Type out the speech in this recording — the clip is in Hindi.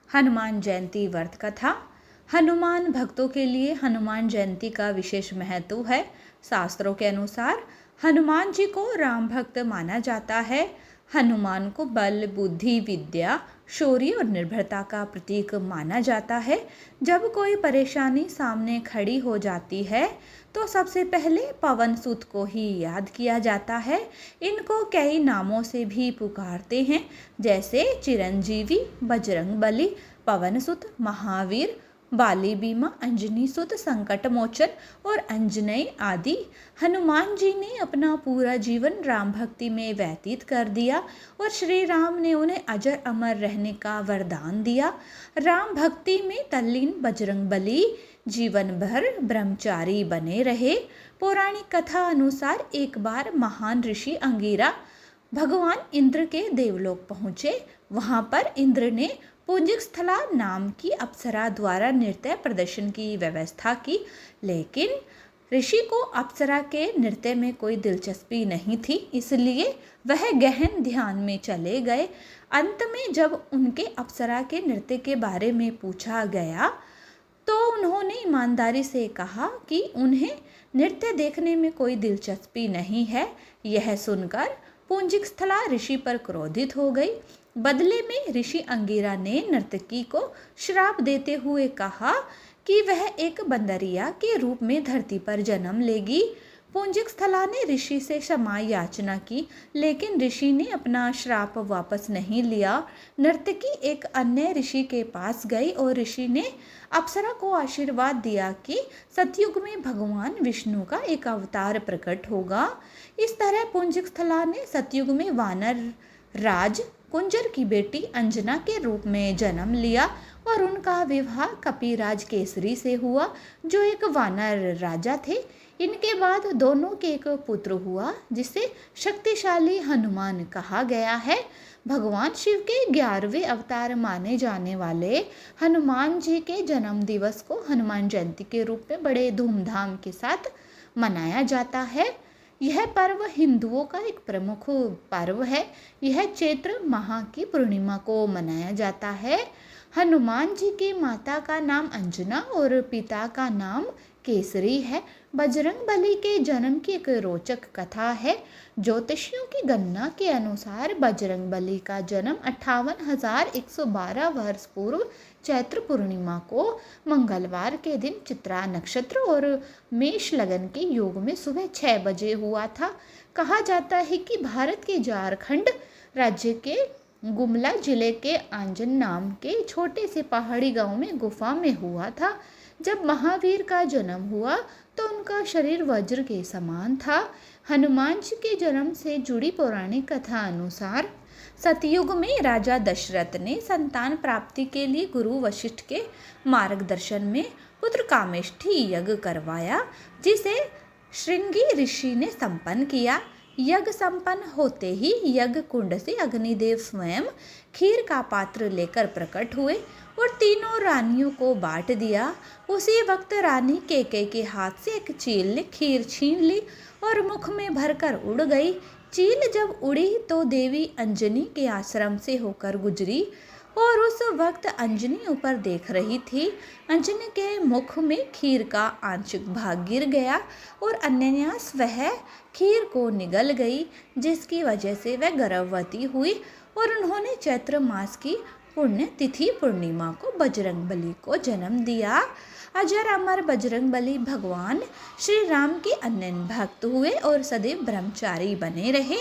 हनुमान जयंती व्रत कथा। हनुमान भक्तों के लिए हनुमान जयंती का विशेष महत्व है। शास्त्रों के अनुसार हनुमान जी को राम भक्त माना जाता है। हनुमान को बल, बुद्धि, विद्या, शौर्य और निर्भरता का प्रतीक माना जाता है। जब कोई परेशानी सामने खड़ी हो जाती है तो सबसे पहले पवन सुत को ही याद किया जाता है। इनको कई नामों से भी पुकारते हैं, जैसे चिरंजीवी, बजरंगबली, पवन सुत, महावीर, बाली बीमा, अंजनी सुत, संकट मोचन और अंजनेय आदि। हनुमान जी ने अपना पूरा जीवन राम भक्ति में व्यतीत कर दिया और श्री राम ने उन्हें अजर अमर रहने का वरदान दिया। राम भक्ति में तल्लीन बजरंगबली जीवन भर ब्रह्मचारी बने रहे। पौराणिक कथा अनुसार एक बार महान ऋषि अंगिरा भगवान इंद्र के देवलोक पहुँचे। वहाँ पर इंद्र ने पुंजस्थला नाम की अप्सरा द्वारा नृत्य प्रदर्शन की व्यवस्था की, लेकिन ऋषि को अप्सरा के नृत्य में कोई दिलचस्पी नहीं थी, इसलिए वह गहन ध्यान में चले गए। अंत में जब उनके अप्सरा के नृत्य के बारे में पूछा गया तो उन्होंने ईमानदारी से कहा कि उन्हें नृत्य देखने में कोई दिलचस्पी नहीं है। यह सुनकर पुंजस्थला ऋषि पर क्रोधित हो गई। बदले में ऋषि अंगिरा ने नर्तकी को श्राप देते हुए कहा कि वह एक बंदरिया के रूप में धरती पर जन्म लेगी। पुंजस्थला ने ऋषि से क्षमा याचना की, लेकिन ऋषि ने अपना श्राप वापस नहीं लिया। नर्तकी एक अन्य ऋषि के पास गई और ऋषि ने अप्सरा को आशीर्वाद दिया कि सतयुग में भगवान विष्णु का एक अवतार प्रकट होगा। इस तरह पुंजस्थला ने सतयुग में वानर राज कुंजर की बेटी अंजना के रूप में जन्म लिया और उनका विवाह कपिराज केसरी से हुआ, जो एक वानर राजा थे। इनके बाद दोनों के एक पुत्र हुआ, जिसे शक्तिशाली हनुमान कहा गया है। भगवान शिव के 11वें अवतार माने जाने वाले हनुमान जी के जन्म दिवस को हनुमान जयंती के रूप में बड़े धूमधाम के साथ मनाया जाता है। यह पर्व हिंदुओं का एक प्रमुख पर्व है। यह चैत्र माह की पूर्णिमा को मनाया जाता है। हनुमान जी की माता का नाम अंजना और पिता का नाम केसरी है। बजरंगबली के जन्म की एक रोचक कथा है। ज्योतिषियों की गणना के अनुसार बजरंगबली का जन्म 58,112 वर्ष पूर्व चैत्र पूर्णिमा को मंगलवार के दिन चित्रा नक्षत्र और मेष लगन के योग में सुबह 6 बजे हुआ था। कहा जाता है कि भारत के झारखंड राज्य के गुमला जिले के आंजन नाम के छोटे से पहाड़ी गांव में गुफा में हुआ था। जब महावीर का जन्म हुआ तो उनका शरीर वज्र के समान था। हनुमान जी के जन्म से जुड़ी पौराणिक कथा अनुसार सतयुग में राजा दशरथ ने संतान प्राप्ति के लिए गुरु वशिष्ठ के मार्गदर्शन में पुत्र कामेष्ठी यज्ञ करवाया, जिसे श्रृंगी ऋषि ने संपन्न किया। यज्ञ संपन्न होते ही यज्ञ कुंड से अग्निदेव स्वयं खीर का पात्र लेकर प्रकट हुए और तीनों रानियों को बांट दिया। उसी वक्त रानी केकई के हाथ से एक चील ने खीर छीन ली और मुख में भरकर उड़ गई। चील जब उड़ी तो देवी अंजनी के आश्रम से होकर गुजरी और उस वक्त अंजनी ऊपर देख रही थी। अंजनी के मुख में खीर का आंशिक भाग गिर गया और अन्यन्यास वह खीर को निगल गई, जिसकी वजह से वह गर्भवती हुई और उन्होंने चैत्र मास की पुण्य तिथि पूर्णिमा को बजरंगबली को जन्म दिया। अजर अमर बजरंगबली भगवान श्री राम के अनन्य भक्त हुए और सदैव ब्रह्मचारी बने रहे।